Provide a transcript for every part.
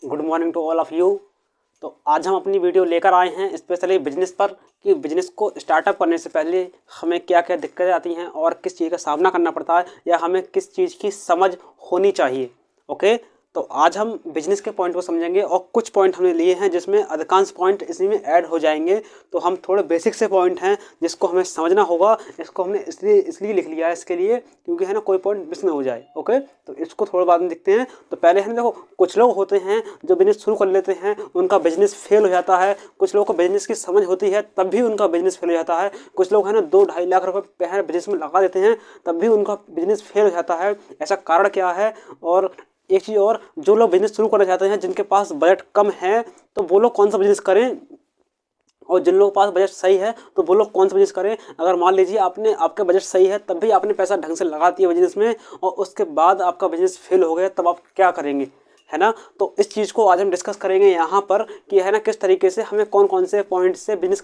Good morning to all of you. तो आज हम अपनी वीडियो लेकर आए हैं स्पेशली बिजनेस पर कि बिजनेस को स्टार्टअप करने से पहले हमें क्या क्या दिक्कतें आती हैं और किस चीज़ का सामना करना पड़ता है या हमें किस चीज़ की समझ होनी चाहिए। ओके, तो आज हम बिजनेस के पॉइंट को समझेंगे और कुछ पॉइंट हमने लिए हैं जिसमें अधिकांश पॉइंट इसी में ऐड हो जाएंगे। तो हम थोड़े बेसिक से पॉइंट हैं जिसको हमें समझना होगा। इसको हमने इसलिए लिख लिया है इसके लिए क्योंकि है ना कोई पॉइंट मिस ना हो जाए। ओके, तो इसको थोड़ा बाद में देखते हैं। तो पहले है ना देखो, कुछ लोग होते हैं जो बिजनेस शुरू कर लेते हैं, उनका बिजनेस फेल हो जाता है। कुछ लोगों को बिजनेस की समझ होती है तब भी उनका बिजनेस फेल हो जाता है। कुछ लोग है ना 2-2.5 लाख रुपये बिजनेस में लगा देते हैं तब भी उनका बिजनेस फेल हो जाता है। ऐसा कारण क्या है? और एक चीज़ और, जो लोग बिजनेस शुरू करना चाहते हैं जिनके पास बजट कम है तो वो लोग कौन सा बिजनेस करें, और जिन लोगों के पास बजट सही है तो वो लोग कौन सा बिजनेस करें। अगर मान लीजिए आपका बजट सही है तब भी आपने पैसा ढंग से लगा दिया बिजनेस में और उसके बाद आपका बिजनेस फेल हो गया, तब आप क्या करेंगे, है ना। तो इस चीज़ को आज हम डिस्कस करेंगे यहाँ पर कि है ना किस तरीके से हमें कौन कौन से पॉइंट से बिजनेस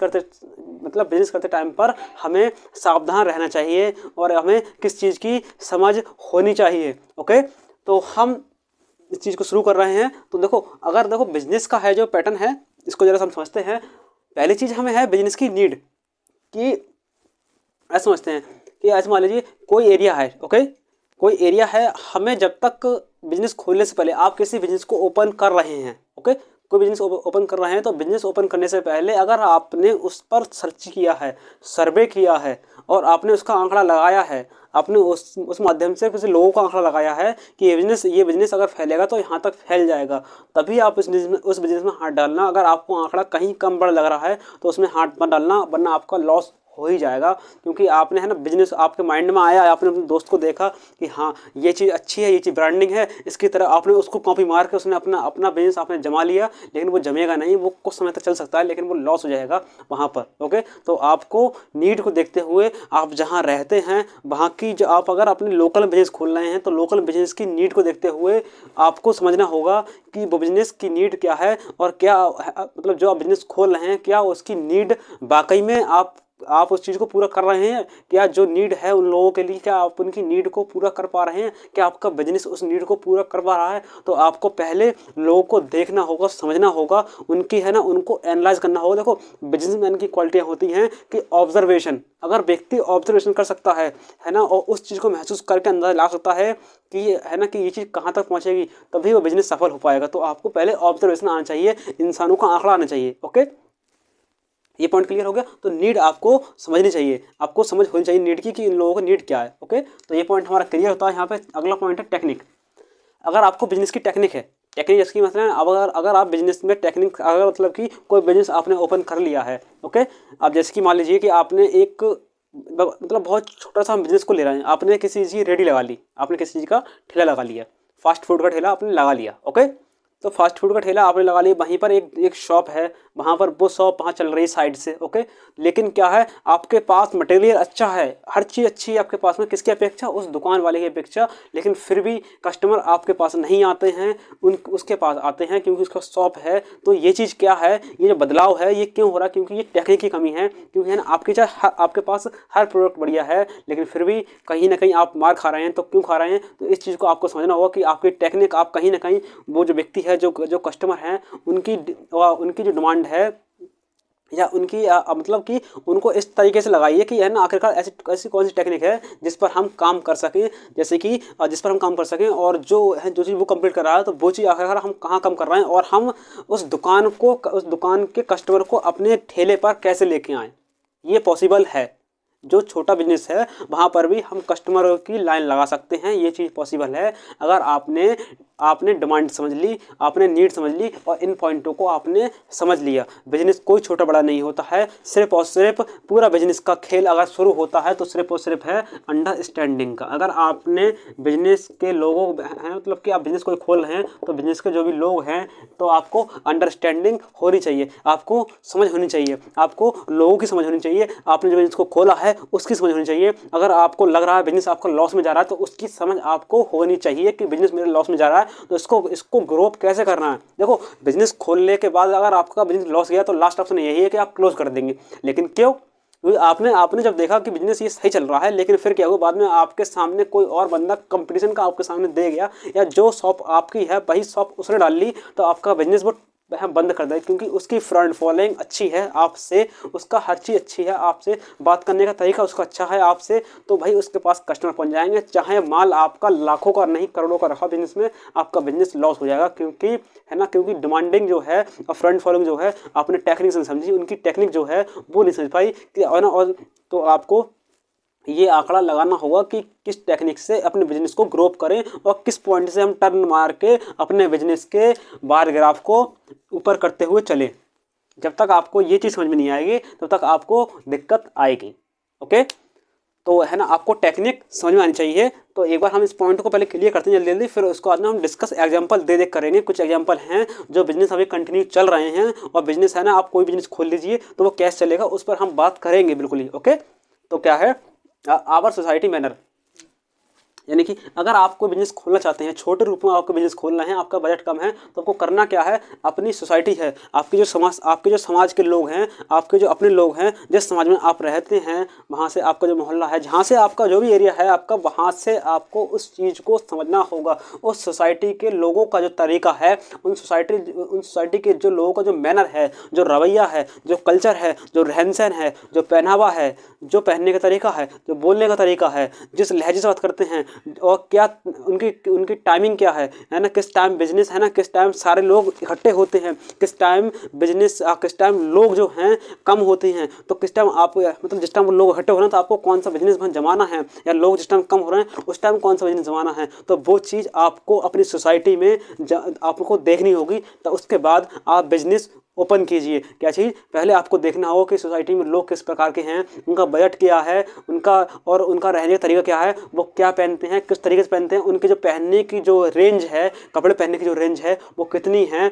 करते टाइम पर हमें सावधान रहना चाहिए और हमें किस चीज़ की समझ होनी चाहिए। ओके, तो हम इस चीज़ को शुरू कर रहे हैं। तो देखो बिजनेस का है जो पैटर्न है, इसको जरा हम समझते हैं। पहली चीज़ हमें है बिजनेस की नीड कि ऐसा समझते हैं कि ऐसे मान लीजिए कोई एरिया है। ओके, कोई एरिया है, हमें जब तक बिजनेस खोलने से पहले आप किसी बिजनेस को ओपन कर रहे हैं, ओके, कोई बिजनेस ओपन कर रहे हैं तो बिजनेस ओपन करने से पहले अगर आपने उस पर सर्च किया है, सर्वे किया है और आपने उसका आंकड़ा लगाया है, आपने उस माध्यम से किसी लोगों का आंकड़ा लगाया है कि ये बिजनेस अगर फैलेगा तो यहाँ तक फैल जाएगा, तभी आप उस बिजनेस में हाथ डालना। अगर आपको आंकड़ा कहीं कम बड़ा लग रहा है तो उसमें हाथ मत डालना, वरना आपका लॉस हो ही जाएगा। क्योंकि आपने है ना बिजनेस आपके माइंड में आया, आपने अपने दोस्त को देखा कि हाँ ये चीज़ अच्छी है, ये चीज़ ब्रांडिंग है, इसकी तरह आपने उसको कॉपी मार के उसने अपना बिजनेस आपने जमा लिया, लेकिन वो जमेगा नहीं, वो कुछ समय तक चल सकता है लेकिन वो लॉस हो जाएगा वहाँ पर। ओके, तो आपको नीड को देखते हुए आप जहाँ रहते हैं वहाँ की जो आप अगर अपने लोकल बिजनेस खोल रहे हैं तो लोकल बिजनेस की नीड को देखते हुए आपको समझना होगा कि वो बिजनेस की नीड क्या है और क्या मतलब जो आप बिजनेस खोल रहे हैं क्या उसकी नीड वाकई में आप उस चीज़ को पूरा कर रहे हैं। क्या जो नीड है उन लोगों के लिए, क्या आप उनकी नीड को पूरा कर पा रहे हैं, क्या आपका बिजनेस उस नीड को पूरा कर पा रहा है। तो आपको पहले लोगों को देखना होगा, समझना होगा, उनकी है ना उनको एनालाइज करना होगा। देखो बिजनेसमैन की क्वालिटियाँ होती हैं कि ऑब्जर्वेशन, अगर व्यक्ति ऑब्जर्वेशन कर सकता है ना, और उस चीज़ को महसूस करके अंदाजा ला सकता है कि है ना कि ये चीज़ कहाँ तक पहुँचेगी, तभी वो बिजनेस सफल हो पाएगा। तो आपको पहले ऑब्जर्वेशन आना चाहिए, इंसानों का आंकड़ा आना चाहिए। ओके, ये पॉइंट क्लियर हो गया। तो नीड आपको समझनी चाहिए, आपको समझ होनी चाहिए नीड की कि इन लोगों का नीड क्या है। ओके, तो ये पॉइंट हमारा क्लियर होता है। यहाँ पे अगला पॉइंट है टेक्निक। अगर आपको बिजनेस की टेक्निक है, टेक्निक इसकी मतलब अगर आप बिजनेस में टेक्निक, अगर मतलब कि कोई बिजनेस आपने ओपन कर लिया है, ओके, अब जैसे कि मान लीजिए कि आपने एक मतलब बहुत छोटा सा बिजनेस को ले रहे हैं, आपने किसी चीज़ की रेडी लगा ली, आपने किसी चीज़ का ठेला लगा लिया, फास्ट फूड का ठेला आपने लगा लिया। ओके, तो फास्ट फूड का ठेला आपने लगा लिया, वहीं पर एक शॉप है, वहाँ पर वो शॉप वहाँ चल रही है साइड से। ओके, लेकिन क्या है, आपके पास मटेरियल अच्छा है, हर चीज़ अच्छी है आपके पास में, किसकी अपेक्षा, उस दुकान वाले की अपेक्षा, लेकिन फिर भी कस्टमर आपके पास नहीं आते हैं, उसके पास आते हैं क्योंकि उसका शॉप है। तो ये चीज़ क्या है, ये जो बदलाव है ये क्यों हो रहा है? क्योंकि ये टेक्निक की कमी है। क्योंकि है ना आपके पास हर प्रोडक्ट बढ़िया है लेकिन फिर भी कहीं ना कहीं आप मार खा रहे हैं। तो क्यों खा रहे हैं? तो इस चीज़ को आपको समझना होगा कि आपकी टेक्निक, आप कहीं ना कहीं वो जो व्यक्ति है, जो कस्टमर हैं, उनकी जो डिमांड है या उनकी मतलब कि उनको इस तरीके से लगाइए कि है ना आखिरकार ऐसी कौन सी टेक्निक है जिस पर हम काम कर सकें, जैसे कि जिस पर हम काम कर सकें, और जो चीज़ वो कंप्लीट कर रहा है तो वो चीज़ आखिरकार हम कहाँ कम कर रहे हैं और हम उस दुकान के कस्टमर को अपने ठेले पर कैसे लेके आएँ। ये पॉसिबल है। जो छोटा बिजनेस है वहाँ पर भी हम कस्टमरों की लाइन लगा सकते हैं, ये चीज़ पॉसिबल है अगर आपने डिमांड समझ ली, आपने नीड समझ ली और इन पॉइंटों को आपने समझ लिया। बिजनेस कोई छोटा बड़ा नहीं होता है, सिर्फ और सिर्फ पूरा बिजनेस का खेल अगर शुरू होता है तो सिर्फ और सिर्फ है अंडरस्टैंडिंग का। अगर आपने बिजनेस के लोगों हैं, मतलब कि आप बिजनेस कोई खोल रहे हैं तो बिजनेस के जो भी लोग हैं तो आपको अंडरस्टैंडिंग होनी चाहिए, आपको समझ होनी चाहिए, आपको लोगों की समझ होनी चाहिए, आपने जो बिजनेस को खोला है उसकी समझ होनी चाहिए। अगर आपको लग रहा है बिजनेस आपका लॉस में जा रहा है तो उसकी समझ आपको होनी चाहिए कि बिजनेस मेरा लॉस में जा रहा है तो इसको ग्रो अप कैसे करना है। देखो बिजनेस खोलने के बाद अगर आपका बिजनेस लॉस गया तो लास्ट ऑप्शन यही है कि आप क्लोज कर देंगे, लेकिन क्यों? क्योंकि आपने आपने जब देखा कि बिजनेस ये सही चल रहा है, लेकिन फिर क्या हुआ, बाद में आपके सामने कोई और बंदा कंपटीशन का आपके सामने दे गया, या जो शॉप आपकी है वही शॉप उसने डाल ली, तो आपका बिजनेस वो बंद कर दे, क्योंकि उसकी फ्रंट फॉलोइंग अच्छी है आपसे, उसका हर चीज़ अच्छी है आपसे, बात करने का तरीका उसका अच्छा है आपसे, तो भाई उसके पास कस्टमर पहुंच जाएंगे, चाहे माल आपका लाखों का नहीं करोड़ों का रखा बिजनेस में, आपका बिजनेस लॉस हो जाएगा। क्योंकि है ना, क्योंकि डिमांडिंग जो है और फ्रंट फॉलोइंग जो है आपने टेक्निक से समझी, उनकी टेक्निक जो है वो नहीं समझ पाई कि, और तो आपको ये आंकड़ा लगाना होगा कि किस टेक्निक से अपने बिजनेस को ग्रो करें और किस पॉइंट से हम टर्न मार के अपने बिजनेस के बार ग्राफ को ऊपर करते हुए चलें। जब तक आपको ये चीज़ समझ में नहीं आएगी तब तक आपको दिक्कत आएगी। ओके, तो है ना, आपको टेक्निक समझ में आनी चाहिए। तो एक बार हम इस पॉइंट को पहले क्लियर करते हैं जल्दी जल्दी, फिर उसके बाद में हम डिस्कस एग्जांपल दे दे करेंगे। कुछ एग्जांपल हैं जो बिजनेस अभी कंटिन्यू चल रहे हैं, और बिजनेस है ना, आप कोई बिजनेस खोल लीजिए तो वो कैसे चलेगा उस पर हम बात करेंगे बिल्कुल ही। ओके, तो क्या है आवर सोसाइटी मैनर, यानी कि अगर आप कोई बिजनेस खोलना चाहते हैं, छोटे रूप में आपको बिजनेस खोलना है, आपका बजट कम है, तो आपको करना क्या है, अपनी सोसाइटी है, आपके जो समाज के लोग हैं, आपके जो अपने लोग हैं, जिस समाज में आप रहते हैं, वहाँ से आपका जो मोहल्ला है, जहाँ से आपका जो भी एरिया है आपका, वहाँ से आपको उस चीज़ को समझना होगा। उस सोसाइटी के लोगों का जो तरीका है, उन सोसाइटी के जो लोगों का जो मैनर है, जो रवैया है, जो कल्चर है, जो रहन सहन है, जो पहनावा है, जो पहनने का तरीका है, जो बोलने का तरीका है, जिस लहजे से बात करते हैं, और क्या उनकी टाइमिंग क्या है ना, किस टाइम बिजनेस है ना, किस टाइम सारे लोग इकट्ठे होते हैं, किस टाइम बिजनेस, किस टाइम लोग जो हैं कम होते हैं, तो किस टाइम आप मतलब जिस टाइम लोग इकट्ठे हो रहे हैं तो आपको कौन सा बिजनेस जमाना है, या लोग जिस टाइम कम हो रहे हैं उस टाइम कौन सा बिजनेस जमाना है। तो वो चीज़ आपको अपनी सोसाइटी में आपको देखनी होगी, तो उसके बाद आप बिजनेस ओपन कीजिए। क्या चीज़, पहले आपको देखना होगा कि सोसाइटी में लोग किस प्रकार के हैं, उनका बजट क्या है, उनका रहने का तरीका क्या है, वो क्या पहनते हैं, किस तरीके से पहनते हैं, उनके जो पहनने की जो रेंज है, कपड़े पहनने की जो रेंज है वो कितनी है,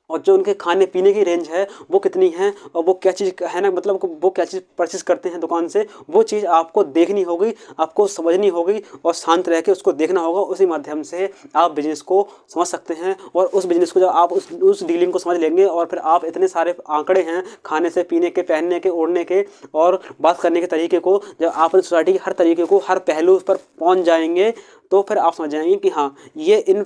और जो उनके खाने पीने की रेंज है वो कितनी है, और वो क्या चीज़ है ना, मतलब वो क्या चीज़ परचेज करते हैं दुकान से, वो चीज़ आपको देखनी होगी, आपको समझनी होगी, और शांत रह के उसको देखना होगा। उसी माध्यम से आप बिजनेस को समझ सकते हैं, और उस बिजनेस को जब आप उस डीलिंग को समझ लेंगे, और फिर आप इतने सारे आंकड़े हैं खाने से, पीने के, पहनने के, ओढ़ने के और बात करने के तरीके को, जब आप सोसाइटी के हर तरीके को, हर पहलू पर पहुँच जाएंगे, तो फिर आप समझ जाएंगे कि हाँ, ये इन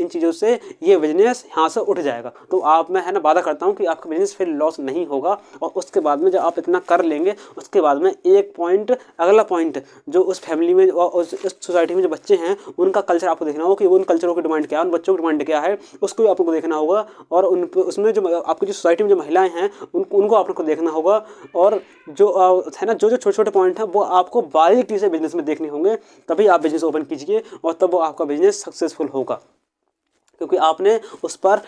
चीज़ों से ये बिजनेस यहाँ से उठ जाएगा। तो आप, मैं है ना वादा करता हूँ कि आपका बिजनेस फिर लॉस नहीं होगा। और उसके बाद में जब आप इतना कर लेंगे, उसके बाद में एक पॉइंट, अगला पॉइंट, जो उस फैमिली में और उस सोसाइटी में जो बच्चे हैं उनका कल्चर आपको देखना होगा कि उन कल्चरों की डिमांड क्या है, उन बच्चों की डिमांड क्या है, उसको भी आपको देखना होगा। और उसमें जो आपकी जो सोसाइटी में जो महिलाएँ हैं उनको आपको देखना होगा। और जो है ना, जो छोटे छोटे पॉइंट हैं वो आपको बारीकी से बिजनेस में देखने होंगे, तभी आप बिजनेस ओपन कीजिए और तब वो आपका बिजनेस सक्सेसफुल होगा, क्योंकि आपने उस पर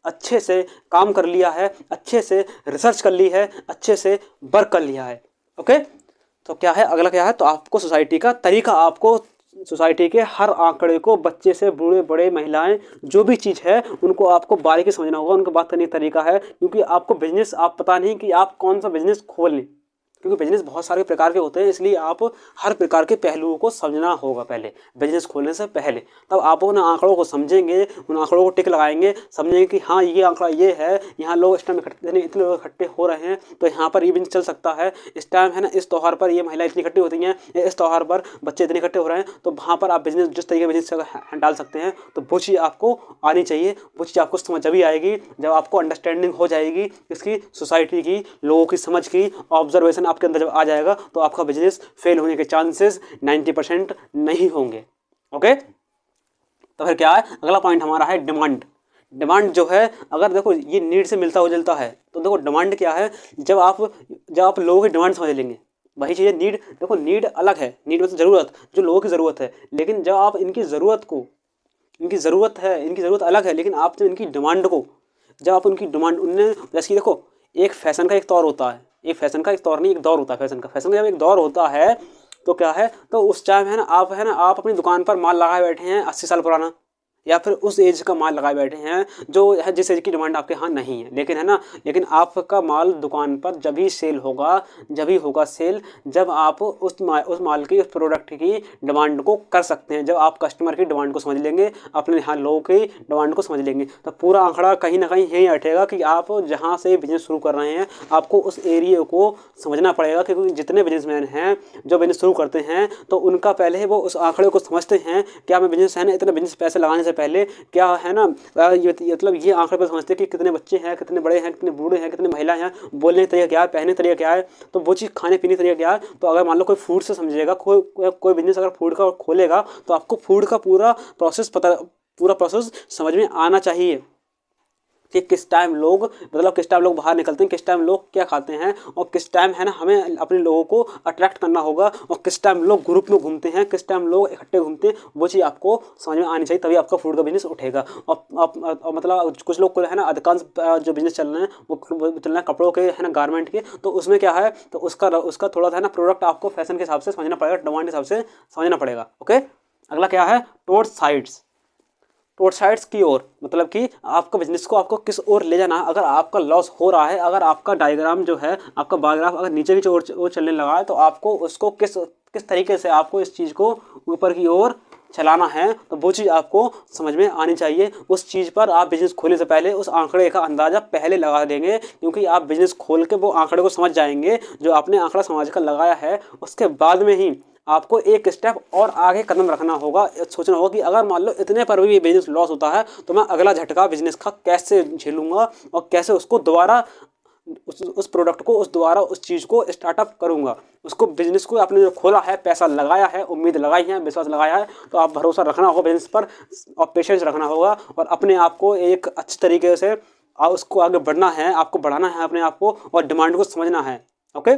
अच्छे से काम कर लिया है, अच्छे से रिसर्च कर ली है, अच्छे से वर्क कर लिया है। ओके, तो क्या है अगला, क्या है, तो आपको सोसाइटी का तरीका, आपको सोसाइटी के हर आंकड़े को, बच्चे से बूढ़े बड़े महिलाएं, जो भी चीज़ है उनको आपको बारीकी समझना होगा, उनका बात करने का तरीका है। क्योंकि आपको बिजनेस, आप पता नहीं कि आप कौन सा बिजनेस खोल लें, क्योंकि बिजनेस बहुत सारे प्रकार के होते हैं, इसलिए आप हर प्रकार के पहलुओं को समझना होगा पहले बिजनेस खोलने से पहले। तब आप उन आंकड़ों को समझेंगे, उन आंकड़ों को टिक लगाएंगे, समझेंगे कि हाँ ये आंकड़ा ये है, यहाँ लोग इस टाइम इतने लोग इकट्ठे हो रहे हैं तो यहाँ पर ये बिजनेस चल सकता है। इस टाइम है ना, इस त्यौहार पर ये महिलाएं इतनी इकट्ठी होती हैं, इस त्यौहार पर बच्चे इतने इकट्ठे हो रहे हैं, तो वहाँ पर आप बिजनेस जिस तरीके बिजनेस डाल सकते हैं, तो वो चीज़ आपको आनी चाहिए। वो चीज़ आपको समझ जब आएगी जब आपको अंडरस्टैंडिंग हो जाएगी इसकी, सोसाइटी की, लोगों की समझ की, ऑब्जर्वेशन आपके अंदर जब आ जाएगा, तो आपका बिजनेस फेल होने के चांसेस 90% नहीं होंगे। ओके, तो फिर क्या है, अगला पॉइंट हमारा है डिमांड। डिमांड जो है, अगर देखो ये नीड से मिलता हो जलता है, तो देखो डिमांड क्या है, जब आप लोगों की डिमांड समझ लेंगे, वही चीज़ है नीड। देखो नीड अलग है, नीड मतलब ज़रूरत, जो लोगों की ज़रूरत है, लेकिन जब आप इनकी ज़रूरत को, इनकी ज़रूरत अलग है, लेकिन आप जो इनकी डिमांड को, जब आप उनकी डिमांड, उनने जैसे कि देखो, एक फैशन का एक तौर होता है, एक फैशन का एक तौर नहीं, एक दौर होता है फैशन का जब एक दौर होता है तो क्या है, तो उस टाइम है ना, आप अपनी दुकान पर माल लगाए बैठे हैं 80 साल पुराना, या फिर उस एज का माल लगाए बैठे हैं जो है जिस एज की डिमांड आपके यहाँ नहीं है, लेकिन है ना, लेकिन आपका माल दुकान पर जब ही सेल होगा, जब ही होगा सेल जब आप उस माल की, उस प्रोडक्ट की डिमांड को कर सकते हैं, जब आप कस्टमर की डिमांड को समझ लेंगे, अपने यहाँ लोगों की डिमांड को समझ लेंगे, तो पूरा आंकड़ा कहीं ना कहीं यही अटेगा कि आप जहाँ से बिजनेस शुरू कर रहे हैं आपको उस एरिया को समझना पड़ेगा, क्योंकि जितने बिजनेसमैन हैं जो बिजनेस शुरू करते हैं तो उनका पहले वो उस आंकड़े को समझते हैं, क्या मैं बिजनेस है ना, इतना बिजनेस पैसे लगाने से पहले क्या है ना, मतलब ये आंकड़े पर समझते हैं कि कितने बच्चे हैं, कितने बड़े हैं, कितने बूढ़े हैं, कितने महिलाएं हैं, बोलने का तरीका क्या है, पहनने का तरीका क्या है, तो वो चीज़ खाने पीने का तरीका क्या है। तो अगर मान लो कोई फूड से समझेगा, कोई बिजनेस अगर फूड का खोलेगा तो आपको फूड का पूरा प्रोसेस समझ में आना चाहिए कि किस टाइम लोग, मतलब किस टाइम लोग बाहर निकलते हैं, किस टाइम लोग क्या खाते हैं, और किस टाइम है ना हमें अपने लोगों को अट्रैक्ट करना होगा, और किस टाइम लोग ग्रुप में घूमते हैं, किस टाइम लोग इकट्ठे घूमते हैं, वो चीज़ आपको समझ में आनी चाहिए, तभी आपका फूड का बिजनेस उठेगा। और मतलब कुछ लोग को है ना, अधिकांश जो बिजनेस चल रहे हैं वो चल रहे हैं कपड़ों के, है ना, गारमेंट के, तो उसमें क्या है, तो उसका थोड़ा सा है ना प्रोडक्ट आपको फैशन के हिसाब से समझना पड़ेगा, डिमांड के हिसाब से समझना पड़ेगा। ओके, अगला क्या है, टोवर्ड्स साइड्स की ओर, मतलब कि आपका बिजनेस को आपको किस ओर ले जाना है। अगर आपका लॉस हो रहा है, अगर आपका डायग्राम जो है, आपका बार ग्राफ अगर नीचे की ओर चलने लगा है, तो आपको उसको किस तरीके से आपको इस चीज़ को ऊपर की ओर चलाना है, तो वो चीज़ आपको समझ में आनी चाहिए। उस चीज़ पर आप बिजनेस खोलने से पहले उस आंकड़े का अंदाज़ा पहले लगा देंगे, क्योंकि आप बिजनेस खोल के वो आंकड़े को समझ जाएंगे जो आपने आंकड़ा समझ कर लगाया है। उसके बाद में ही आपको एक स्टेप और आगे कदम रखना होगा, सोचना होगा कि अगर मान लो इतने पर भी बिजनेस लॉस होता है तो मैं अगला झटका बिजनेस का कैसे झेलूंगा, और कैसे उसको दोबारा उस प्रोडक्ट को दोबारा उस चीज़ को स्टार्टअप करूंगा। उसको बिजनेस को आपने जो खोला है, पैसा लगाया है, उम्मीद लगाई है, विश्वास लगाया है, तो आप भरोसा रखना होगा बिजनेस पर, और पेशेंस रखना होगा, और अपने आप को एक अच्छे तरीके से उसको आगे बढ़ना है, आपको बढ़ाना है अपने आप को, और डिमांड को समझना है। ओके,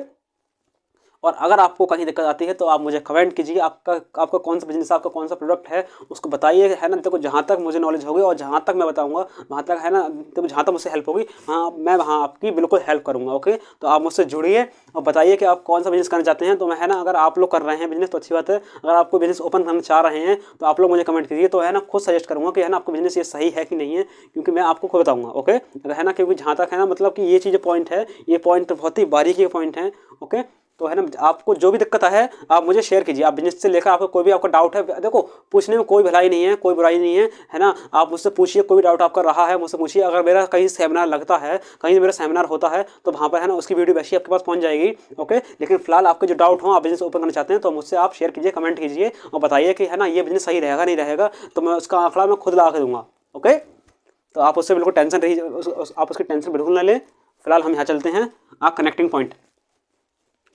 और अगर आपको कहीं दिक्कत आती है तो आप मुझे कमेंट कीजिए, आपका कौन सा बिजनेस, आपका कौन सा प्रोडक्ट है उसको बताइए, है ना। देखो, जहाँ तक मुझे नॉलेज होगी और जहाँ तक मैं बताऊँगा, वहाँ तक है ना, देखो जहाँ तक मुझसे हेल्प होगी, हाँ मैं वहाँ आपकी बिल्कुल हेल्प करूँगा। ओके, तो आप मुझसे जुड़िए और बताइए कि आप कौन सा बिजनेस करना चाहते हैं। तो मैं, है ना, अगर आप लोग कर रहे हैं बिजनेस तो अच्छी बात है, अगर आपको बिजनेस ओपन करना चाह रहे हैं तो आप लोग मुझे कमेंट कीजिए, तो है ना खुद सजेस्ट करूँगा कि है ना आपको बिजनेस ये सही है कि नहीं है, क्योंकि मैं आपको खुद बताऊँगा। ओके, है ना, क्योंकि जहाँ तक है ना, मतलब कि ये चीज़ पॉइंट है, ये पॉइंट बहुत ही बारीकी के पॉइंट हैं। ओके, तो है ना, आपको जो भी दिक्कत है आप मुझे शेयर कीजिए, आप बिजनेस से लेकर आपको कोई भी आपका डाउट है, देखो पूछने में कोई भलाई नहीं है, कोई बुराई नहीं है ना। आप मुझसे पूछिए, कोई भी डाउट आपका रहा है मुझसे पूछिए। अगर मेरा कहीं सेमिनार लगता है, कहीं मेरा सेमिनार होता है, तो वहाँ पर है ना उसकी वीडियो वैसे आपके पास पहुँच जाएगी। ओके, लेकिन फिलहाल आपके जो डाउट हो, आप बिजनेस ओपन करना चाहते हैं, तो मुझसे आप शेयर कीजिए, कमेंट कीजिए और बताइए कि है ना ये बिजनेस सही रहेगा नहीं रहेगा, तो मैं उसका आंकड़ा मैं खुद ला के दूँगा। ओके, तो आप उससे बिल्कुल टेंशन रही, आप उसकी टेंशन बिल्कुल ना लें। फिलहाल हम यहाँ चलते हैं कनेक्टिंग पॉइंट।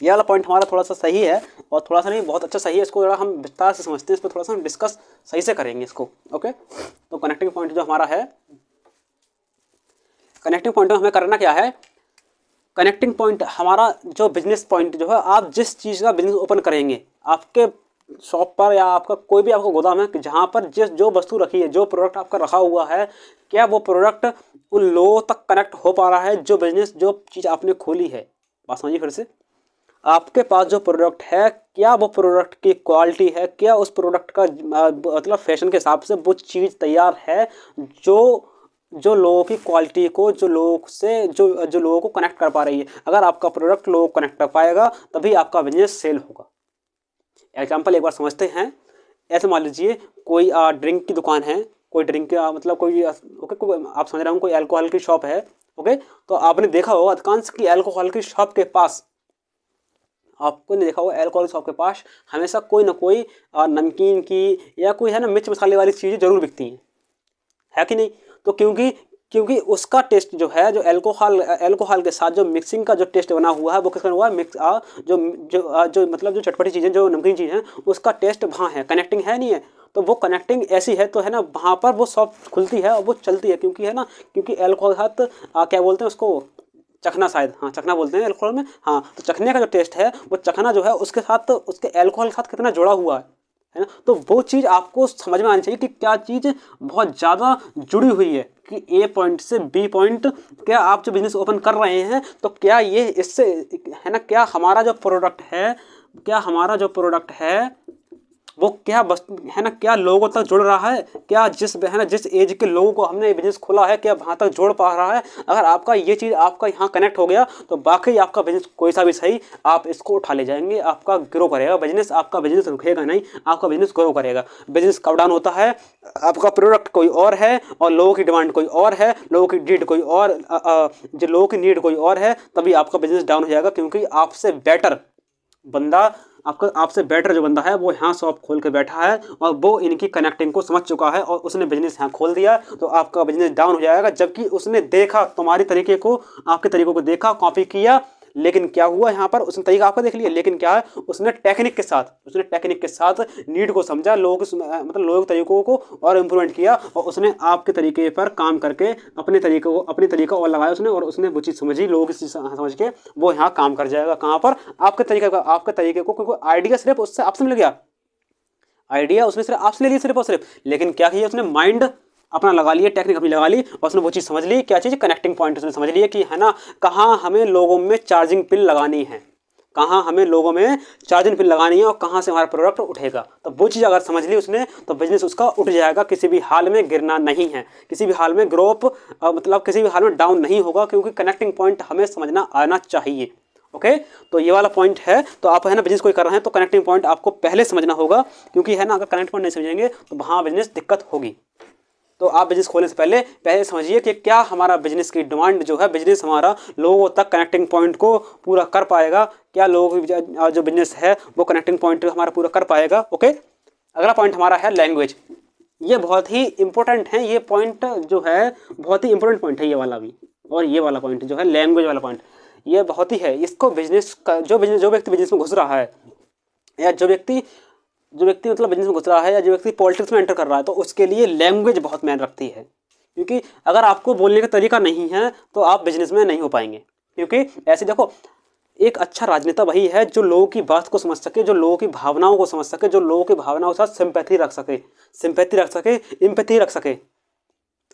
ये वाला पॉइंट हमारा थोड़ा सा सही है, और थोड़ा सा नहीं, बहुत अच्छा सही है। इसको जरा हम विस्तार से समझते हैं, इस पर थोड़ा सा हम डिस्कस सही से करेंगे इसको। ओके, तो कनेक्टिंग पॉइंट जो हमारा है, कनेक्टिंग पॉइंट में हमें करना क्या है, कनेक्टिंग पॉइंट हमारा जो बिजनेस पॉइंट जो है, आप जिस चीज़ का बिजनेस ओपन करेंगे, आपके शॉप पर या आपका कोई भी आपका गोदाम है, जहाँ पर जो वस्तु रखी है, जो प्रोडक्ट आपका रखा हुआ है, क्या वो प्रोडक्ट उन लोगों तक कनेक्ट हो पा रहा है जो बिजनेस, जो चीज़ आपने खोली है। बात समझिए फिर से, आपके पास जो प्रोडक्ट है, क्या वो प्रोडक्ट की क्वालिटी है, क्या उस प्रोडक्ट का मतलब फैशन के हिसाब से वो चीज़ तैयार है जो लोगों की क्वालिटी को, जो लोगों को कनेक्ट कर पा रही है। अगर आपका प्रोडक्ट लोगों को कनेक्ट कर पाएगा तभी आपका बिजनेस सेल होगा। एग्जाम्पल एक बार समझते हैं। ऐसे मान लीजिए कोई ड्रिंक की दुकान है, कोई ड्रिंक मतलब कोई आप समझ रहे हो, कोई अल्कोहल की शॉप है। ओके, तो आपने देखा होगा अधिकांश की अल्कोहल की शॉप के पास, आपको नहीं देखा होगा अल्कोहल शॉप के पास हमेशा कोई ना कोई नमकीन की या कोई है ना मिर्च मसाले वाली चीज़ें जरूर बिकती हैं, है कि नहीं। तो क्योंकि उसका टेस्ट जो है, जो अल्कोहल के साथ जो मिक्सिंग का जो टेस्ट बना हुआ है, वो किसका हुआ है, मिक्स जो मतलब जो चटपटी चीज़ें, जो नमकीन चीज़ें हैं, उसका टेस्ट वहाँ है, कनेक्टिंग है नहीं है। तो वो कनेक्टिंग ऐसी है, तो है ना वहाँ पर वो शॉप खुलती है और वो चलती है, क्योंकि है ना, क्योंकि अल्कोहल के साथ क्या बोलते हैं उसको, चखना, शायद हाँ चखना बोलते हैं अल्कोहल में। हाँ, तो चखने का जो टेस्ट है, वो चखना जो है उसके साथ, उसके अल्कोहल के साथ कितना जुड़ा हुआ है ना। तो वो चीज़ आपको समझ में आनी चाहिए कि क्या चीज़ बहुत ज़्यादा जुड़ी हुई है, कि ए पॉइंट से बी पॉइंट, क्या आप जो बिजनेस ओपन कर रहे हैं तो क्या ये इससे है ना, क्या हमारा जो प्रोडक्ट है वो क्या बस है ना, क्या लोगों तक जुड़ रहा है, क्या जिस है ना जिस एज के लोगों को हमने बिजनेस खोला है क्या वहाँ तक जोड़ पा रहा है। अगर आपका ये चीज़ आपका यहाँ कनेक्ट हो गया तो बाकी आपका बिजनेस कोई सा भी सही, आप इसको उठा ले जाएंगे, आपका ग्रो करेगा बिजनेस, आपका बिजनेस रुकेगा नहीं, आपका बिजनेस ग्रो करेगा। बिजनेस कब डाउन होता है, आपका प्रोडक्ट कोई और है और लोगों की डिमांड कोई और है, लोगों की नीड कोई और, जो लोगों की नीड कोई और है, तभी आपका बिजनेस डाउन हो जाएगा। क्योंकि आपसे बेटर बंदा, आपसे बेटर जो बंदा है वो यहाँ शॉप खोल के बैठा है और वो इनकी कनेक्टिंग को समझ चुका है और उसने बिजनेस यहाँ खोल दिया, तो आपका बिजनेस डाउन हो जाएगा। जबकि उसने देखा तुम्हारी तरीके को, आपके तरीकों को देखा, कॉपी किया, लेकिन क्या हुआ यहाँ पर, उसने तरीका आपका देख लिया, लेकिन क्या है उसने टेक्निक के साथ नीड को समझा, लोगों के मतलब लोगों के तरीकों को और इम्प्रूवमेंट किया, और उसने आपके तरीके पर काम करके अपने तरीका और लगाया उसने, और उसने वो चीज़ समझी, लोगों की चीज़ समझ के वो यहाँ काम कर जाएगा। कहाँ पर, आपके तरीके को, क्योंकि आइडिया सिर्फ उससे आपसे मिल गया, आइडिया उसने सिर्फ आपसे ले लिया सिर्फ और सिर्फ, लेकिन क्या किया उसने, माइंड अपना लगा लिया, टेक्निक अपनी लगा ली, और उसने वो चीज़ समझ ली, क्या चीज़, कनेक्टिंग पॉइंट उसने समझ लिया कि है ना कहाँ हमें लोगों में चार्जिंग पिन लगानी है, कहाँ हमें लोगों में चार्जिंग पिन लगानी है और कहाँ से हमारा प्रोडक्ट उठेगा। तो वो चीज़ अगर समझ ली उसने तो बिजनेस उसका उठ जाएगा, किसी भी हाल में गिरना नहीं है, किसी भी हाल में ग्रोथ मतलब किसी भी हाल में डाउन नहीं होगा, क्योंकि कनेक्टिंग पॉइंट हमें समझना आना चाहिए। ओके, तो ये वाला पॉइंट है। तो आप है ना बिजनेस कोई कर रहे हैं तो कनेक्टिंग पॉइंट आपको पहले समझना होगा, क्योंकि है ना अगर कनेक्ट पॉइंट नहीं समझेंगे तो वहाँ बिजनेस दिक्कत होगी। तो आप बिजनेस खोलने से पहले समझिए कि क्या हमारा बिजनेस की डिमांड जो है, बिजनेस हमारा लोगों तक कनेक्टिंग पॉइंट को पूरा कर पाएगा, क्या लोगों की जो बिजनेस है वो कनेक्टिंग पॉइंट हमारा पूरा कर पाएगा। ओके, अगला पॉइंट हमारा है लैंग्वेज। ये बहुत ही इंपॉर्टेंट है, ये पॉइंट जो है बहुत ही इंपॉर्टेंट पॉइंट है ये वाला भी, और ये वाला पॉइंट जो है लैंग्वेज वाला पॉइंट, ये बहुत ही है। इसको बिजनेस का जो व्यक्ति बिजनेस में घुस रहा है, या जो व्यक्ति मतलब बिजनेस में घुस रहा है, या जो व्यक्ति पॉलिटिक्स में एंटर कर रहा है, तो उसके लिए लैंग्वेज बहुत मैन रखती है। क्योंकि अगर आपको बोलने का तरीका नहीं है तो आप बिजनेस में नहीं हो पाएंगे। क्योंकि ऐसे देखो, एक अच्छा राजनेता वही है जो लोगों की बात को समझ सके, जो लोगों की भावनाओं को समझ सके, जो लोगों की भावनाओं के साथ सिंपैथी रख सके, एम्पैथी रख सके।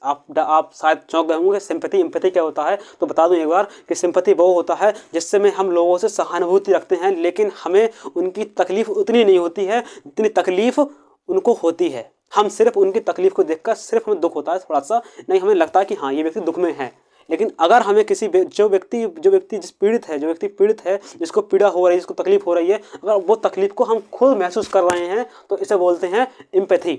आप शायद चौंक गए होंगे सिंपैथी क्या होता है, तो बता दूं एक बार कि सिंपैथी वो होता है जिससे में हम लोगों से सहानुभूति रखते हैं, लेकिन हमें उनकी तकलीफ उतनी नहीं होती है जितनी तकलीफ उनको होती है। हम सिर्फ उनकी तकलीफ को देखकर सिर्फ हमें दुख होता है थोड़ा सा, नहीं हमें लगता है कि हाँ ये व्यक्ति दुख में है। लेकिन अगर हमें किसी जो व्यक्ति पीड़ित है, जिसको पीड़ा हो रही है, जिसको तकलीफ हो रही है, अगर वो तकलीफ को हम खुद महसूस कर रहे हैं तो इसे बोलते हैं एम्पैथी,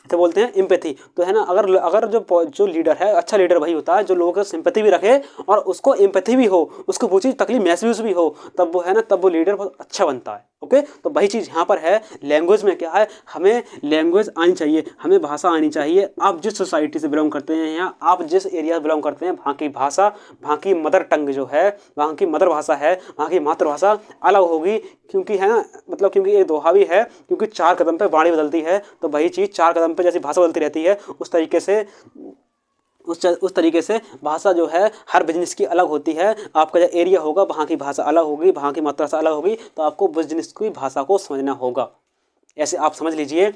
तो है ना अगर जो लीडर है, अच्छा लीडर वही होता है जो लोगों को सिंपैथी भी रखे और उसको एम्पैथी भी हो, उसको वो चीज़ तकलीफ महसूस भी हो, तब वो लीडर बहुत अच्छा बनता है। ओके, तो वही चीज़ यहाँ पर है। लैंग्वेज में क्या है, हमें लैंग्वेज आनी चाहिए, हमें भाषा आनी चाहिए। आप जिस सोसाइटी से बिलोंग करते हैं या आप जिस एरिया से बिलोंग करते हैं, वहाँ की भाषा, वहाँ की मदर टंग जो है, वहाँ की मदर भाषा है, वहाँ की मातृभाषा अलग होगी। क्योंकि है ना मतलब क्योंकि ये दोहा भी है, क्योंकि 4 कदम पे वाणी बदलती है, तो वही चीज़ 4 कदम पे जैसी भाषा बदलती रहती है, उस तरीके से भाषा जो है हर बिजनेस की अलग होती है। आपका जो एरिया होगा वहाँ की भाषा अलग होगी, वहाँ की मातृभाषा अलग होगी, तो आपको बिजनेस की भाषा को समझना होगा। ऐसे आप समझ लीजिए,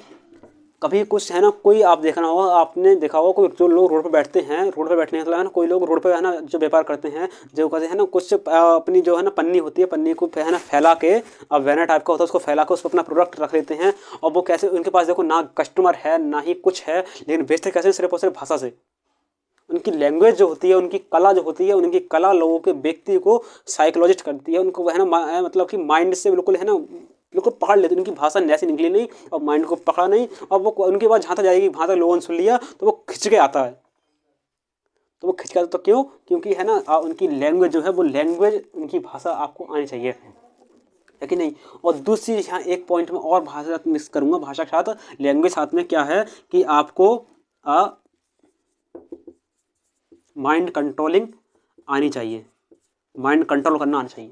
कभी कुछ है ना, कोई आप देखना होगा, आपने देखा होगा कोई जो लोग रोड पर बैठते हैं, रोड पर बैठने के है ना, कोई लोग रोड पर है ना जो व्यापार करते हैं, जो कहते हैं ना कुछ अपनी जो है ना पन्नी होती है, पन्नी को है ना फैला के, अब बैनर टाइप का होता है, उसको फैला के उस पर अपना प्रोडक्ट रख लेते हैं। और वो कैसे, उनके पास देखो ना कस्टमर है ना ही कुछ है, लेकिन बेचते कैसे, सिर्फ और सिर्फ भाषा से। उनकी लैंग्वेज जो होती है, उनकी कला जो होती है, उनकी कला लोगों के व्यक्ति को साइकोलॉजिस्ट करती है, उनको है ना मतलब कि माइंड से बिल्कुल है ना बिल्कुल पकड़ लेते। उनकी भाषा ऐसी निकली नहीं और माइंड को पकड़ा नहीं, और वो उनके बाद जहाँ तक जाएगी, वहाँ तक लोगों ने सुन लिया तो वो खिंच के आता है। तो क्यों? क्योंकि है ना उनकी लैंग्वेज जो है, वो लैंग्वेज, उनकी भाषा आपको आनी चाहिए, है कि नहीं। और दूसरी यहाँ एक पॉइंट में और भाषा मिक्स करूँगा, भाषा के साथ लैंग्वेज साथ में क्या है कि आपको माइंड कंट्रोलिंग आनी चाहिए, माइंड कंट्रोल करना आना चाहिए।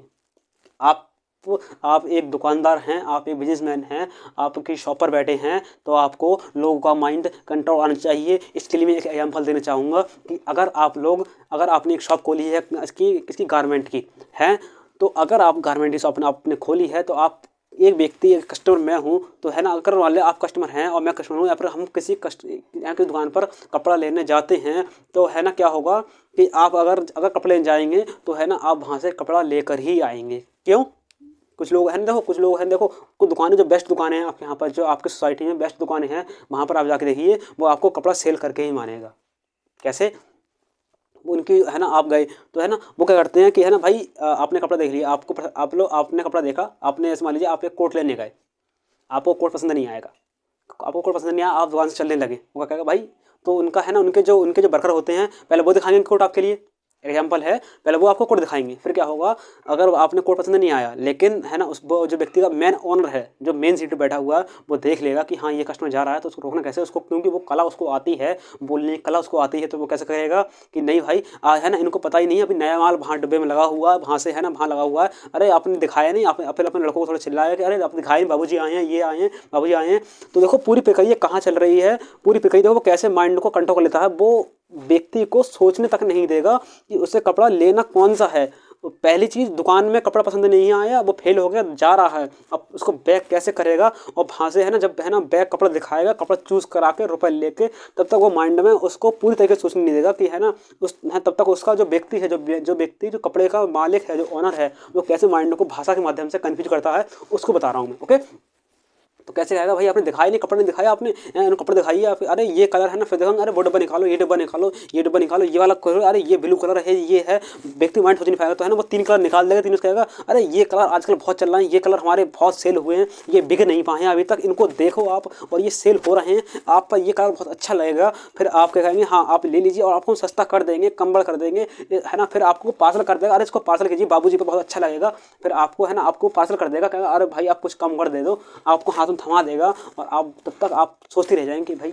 आप एक दुकानदार हैं, आप एक बिजनेसमैन हैं, आपकी शॉप पर बैठे हैं, तो आपको लोगों का माइंड कंट्रोल आना चाहिए। इसके लिए मैं एक एग्जाम्पल देना चाहूँगा कि अगर आपने एक शॉप खोली है किसकी गारमेंट की है, तो अगर आप गारमेंट की शॉप आपने खोली है, तो आप एक व्यक्ति, एक कस्टमर मैं हूँ, तो है ना अगर वाले आप कस्टमर हैं और मैं कस्टमर हूँ, या फिर हम यहाँ की दुकान पर कपड़ा लेने जाते हैं, तो है ना क्या होगा कि आप अगर कपड़े लेने जाएंगे तो है ना आप वहाँ से कपड़ा लेकर ही आएंगे। क्यों? कुछ लोग हैं देखो, कुछ लोग हैं देखो, कुछ दुकानें जो बेस्ट दुकानें हैं आपके यहाँ पर, जो आपकी सोसाइटी में बेस्ट दुकानें हैं, वहाँ पर आप जाके देखिए, वो आपको कपड़ा सेल करके ही मानेगा। कैसे? उनकी है ना, आप गए तो है ना, वो क्या करते हैं कि है ना भाई, आपने कपड़ा देख लिया, आपने कपड़ा देखा, आपने ऐसे मान लीजिए आप एक कोट लेने गए, आपको कोट पसंद नहीं आएगा, आपको कोट पसंद नहीं आया, आप दुकान से चलने लगे, वो क्या कहेगा भाई, तो उनका है ना, उनके जो वर्कर होते हैं, पहले वो दिखाएंगे कोट आपके लिए, एग्जाम्पल है, पहले वो आपको कोड दिखाएंगे, फिर क्या होगा, अगर आपने कोड पसंद नहीं आया, लेकिन है ना वो जो व्यक्ति का मेन ओनर है, जो मेन सीट पे बैठा हुआ है, वो देख लेगा कि हाँ ये कस्टमर जा रहा है, तो उसको रोकना कैसे, उसको, क्योंकि वो कला उसको आती है, बोलने की कला उसको आती है, तो वो कैसे कहेगा कि नहीं भाई है ना, इनको पता ही नहीं, अभी नया माल वहाँ डब्बे में लगा हुआ है, वहाँ से है ना वहाँ लगा हुआ है, अरे आपने दिखाया नहीं, आपने अपने लड़कों को थोड़ा चिल्लाया कि अरे आप दिखाए नहीं, बाबूजी आए हैं, ये आए हैं, बाबूजी आए हैं। तो देखो पूरी प्रक्रिया कहाँ चल रही है, पूरी प्रक्रिया देखो वो कैसे माइंड को कंट्रोल कर लेता है, वो व्यक्ति को सोचने तक नहीं देगा कि उसे कपड़ा लेना कौन सा है। पहली चीज़, दुकान में कपड़ा पसंद नहीं आया, वो फेल हो गया, जा रहा है, अब उसको बैग कैसे करेगा, और वहाँ से है ना जब है ना बैग कपड़ा दिखाएगा, कपड़ा चूज़ करा के रुपये लेके, तब तक वो माइंड में उसको पूरी तरीके से सोचने नहीं देगा कि है ना तब तक उसका जो व्यक्ति है, जो व्यक्ति जो कपड़े का मालिक है, जो ओनर है, वो कैसे माइंड को भाषा के माध्यम से कन्फ्यूज करता है, उसको बता रहा हूँ मैं। ओके, तो कैसे कहेगा भाई आपने दिखाया नहीं, कपड़े नहीं दिखाया आपने, कपड़े दिखाइए आप, अरे ये कलर है ना, फिर देखो अरे वो डब्बा निकालो, ये डब्बा निकालो, ये डब्बा निकालो, ये वाला कलर, अरे ये ब्लू कलर है, ये है, व्यक्ति माइंड सोच नहीं पाएगा, तो है ना वो 3 कलर निकाल देगा, 3 कहेगा अरे ये कलर आजकल बहुत चल रहा है, ये कलर हमारे बहुत सेल हुए हैं, ये बिक नहीं पाए हैं अभी तक, इनको देखो आप, और ये सेल हो रहे हैं, आप पर ये कलर बहुत अच्छा लगेगा, फिर आप क्या कहेंगे, हाँ आप ले लीजिए, और आपको सस्ता कर देंगे, कम कर देंगे, है ना, फिर आपको पार्सल कर देगा, अरे इसको पार्सल कीजिए बाबूजी को बहुत अच्छा लगेगा, फिर आपको है ना आपको पार्सल कर देगा, कहेगा अरे भाई आप कुछ कम कर दे दो, आपको हाथ में थमा देगा, और आप तब तक आप सोचते रह जाएंगे कि भाई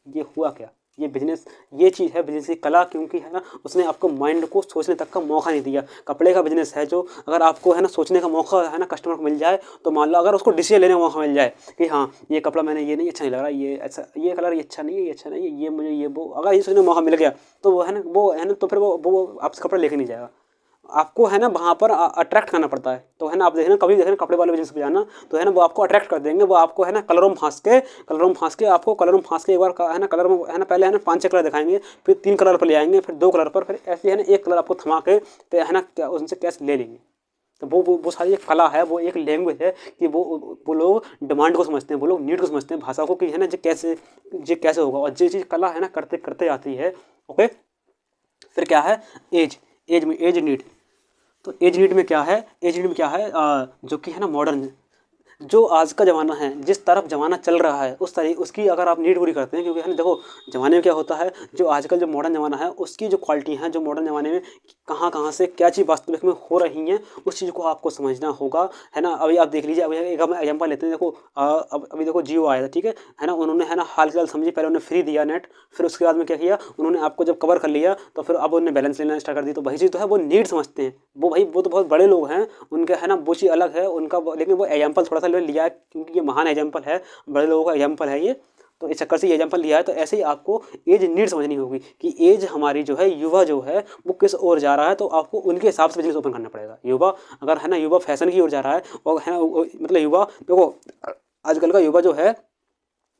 ये हुआ क्या, ये बिजनेस, ये चीज़ है बिजनेस की कला, क्योंकि है ना उसने आपको माइंड को सोचने तक का मौका नहीं दिया। कपड़े का बिजनेस है जो, अगर आपको है ना सोचने का मौका है ना कस्टमर को मिल जाए, तो मान लो अगर उसको डिसीजन लेने का मौका मिल जाए कि हाँ ये कपड़ा मैंने ये नहीं अच्छा नहीं लग रहा, ये अच्छा, ये कलर ये अच्छा नहीं है, ये अच्छा नहीं है, ये मुझे ये वो, अगर ये सोचने का मौका मिल गया, तो वो है ना तो फिर वो आपसे कपड़ा लेके नहीं जाएगा, आपको है ना वहाँ पर अट्रैक्ट करना पड़ता है। तो है ना आप देखना, कभी देखना कपड़े वाले बिजनेस पे जाना, तो है ना वो आपको अट्रैक्ट कर देंगे, वो आपको है ना कलरों में फांस के आपको कलरों में फांस के एक बार है ना कलर में है ना पहले है ना 5-6 कलर दिखाएंगे, फिर 3 कलर पर ले आएंगे, फिर 2 कलर पर, फिर ऐसे है ना 1 कलर आपको थमा के है ना उनसे कैश ले लेंगे। तो वो सारी एक कला है, वो एक लैंग्वेज है कि वो लोग डिमांड को समझते हैं, वो लोग नीड को समझते हैं, भाषा को, कि है ना ये कैसे होगा, और ये चीज़ कला है ना करते करते आती है। ओके, फिर क्या है, एज नीड। तो एज नीड में क्या है, जो कि है ना मॉडर्न, जो आज का ज़माना है, जिस तरफ ज़माना चल रहा है उस तरह उसकी अगर आप नीड पूरी करते हैं, क्योंकि है ना देखो ज़माने में क्या होता है, जो आजकल जो मॉडर्न ज़माना है उसकी जो क्वालिटी है, जो मॉडर्न ज़माने में कहाँ से क्या चीज़ वास्तविक में हो रही हैं, उस चीज़ को आपको समझना होगा, है ना। अभी आप देख लीजिए, अभी एक हम एग्जाम्पल लेते हैं, देखो अभी देखो जियो आया था, ठीक है ना, उन्होंने है ना हाल फिलहाल समझिए, पहले उन्होंने फ्री दिया नेट, फिर उसके बाद में क्या किया उन्होंने, आपको जब कवर कर लिया तो फिर अब उन्होंने बैलेंस लेना स्टार्ट कर दी। तो वही चीज़ तो है, वो नीड समझते हैं, वो भाई वो तो बहुत बड़े लोग हैं, उनका है ना वो चीज़ अलग है उनका, लेकिन वो एग्जाम्पल थोड़ा सा लिया है क्योंकि ये महान एग्जाम्पल है, बड़े लोगों का एग्जाम्पल है ये, तो इस चक्कर से ये एग्जाम्पल लिया है। तो ऐसे ही आपको एज नीड समझनी होगी कि एज हमारी जो है, युवा जो है वो किस ओर जा रहा है, तो आपको उनके हिसाब से बिजनेस ओपन करना पड़ेगा। युवा अगर है ना युवा फैशन की ओर जा रहा है, और है ना मतलब युवा देखो आजकल का युवा जो है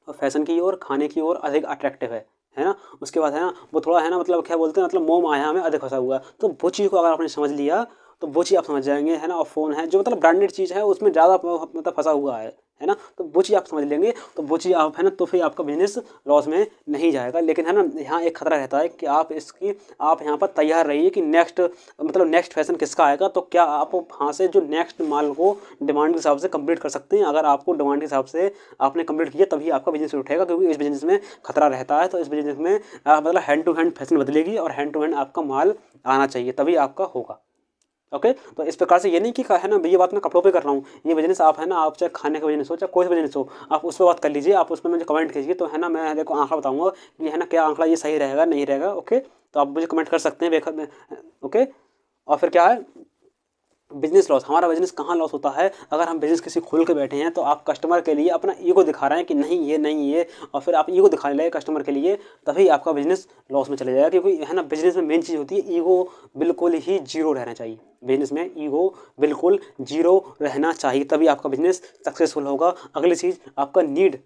फैशन की ओर, खाने की ओर अधिक अट्रैक्टिव है ना। उसके बाद है ना वो थोड़ा है ना मतलब क्या बोलते हैं, मतलब मोह माया में अधिक फंसा हुआ है। तो वो चीज़ को अगर आपने समझ लिया तो वो चीज़ आप समझ जाएंगे, है ना। और फ़ोन है जो मतलब ब्रांडेड चीज़ है उसमें ज़्यादा मतलब फंसा हुआ है ना। तो वो चीज़ आप समझ लेंगे तो वो चीज़ आप है ना, तो फिर आपका बिजनेस लॉस में नहीं जाएगा। लेकिन है ना यहाँ एक खतरा रहता है कि आप यहाँ पर तैयार रहिए कि नेक्स्ट फैशन किसका आएगा, तो क्या आप वहाँ से जो नेक्स्ट माल को डिमांड के हिसाब से कंप्लीट कर सकते हैं। अगर आपको डिमांड के हिसाब से आपने कंप्लीट किया तभी आपका बिजनेस उठेगा, क्योंकि इस बिजनेस में खतरा रहता है। तो इस बिजनेस में मतलब हैंड टू हैंड फैशन बदलेगी और हैंड टू हैंड आपका माल आना चाहिए, तभी आपका होगा। ओके तो इस प्रकार से ये नहीं कि है ना ये बात मैं कपड़ों पे कर रहा हूँ, ये बिजनेस आप है ना आप चाहे खाने का बिजनेस हो चाहे कोई सा बिजनेस हो, आप उस पर बात कर लीजिए, आप उसमें मुझे कमेंट कीजिए, तो है ना मैं देखो आंकड़ा बताऊँगा कि है ना क्या आंकड़ा ये सही रहेगा नहीं रहेगा। ओके तो आप मुझे कमेंट कर सकते हैं बेखत में। ओके और फिर क्या है बिजनेस लॉस। हमारा बिजनेस कहाँ लॉस होता है, अगर हम बिजनेस किसी खोल के बैठे हैं तो आप कस्टमर के लिए अपना ईगो दिखा रहे हैं कि नहीं ये, और फिर आप ईगो दिखाने लगे कस्टमर के लिए, तभी आपका बिजनेस लॉस में चले जाएगा। क्योंकि है ना बिजनेस में मेन चीज़ होती है ईगो बिल्कुल ही जीरो रहना चाहिए। बिजनेस में ईगो बिल्कुल जीरो रहना चाहिए, तभी आपका बिजनेस सक्सेसफुल होगा। अगली चीज़ आपका नीड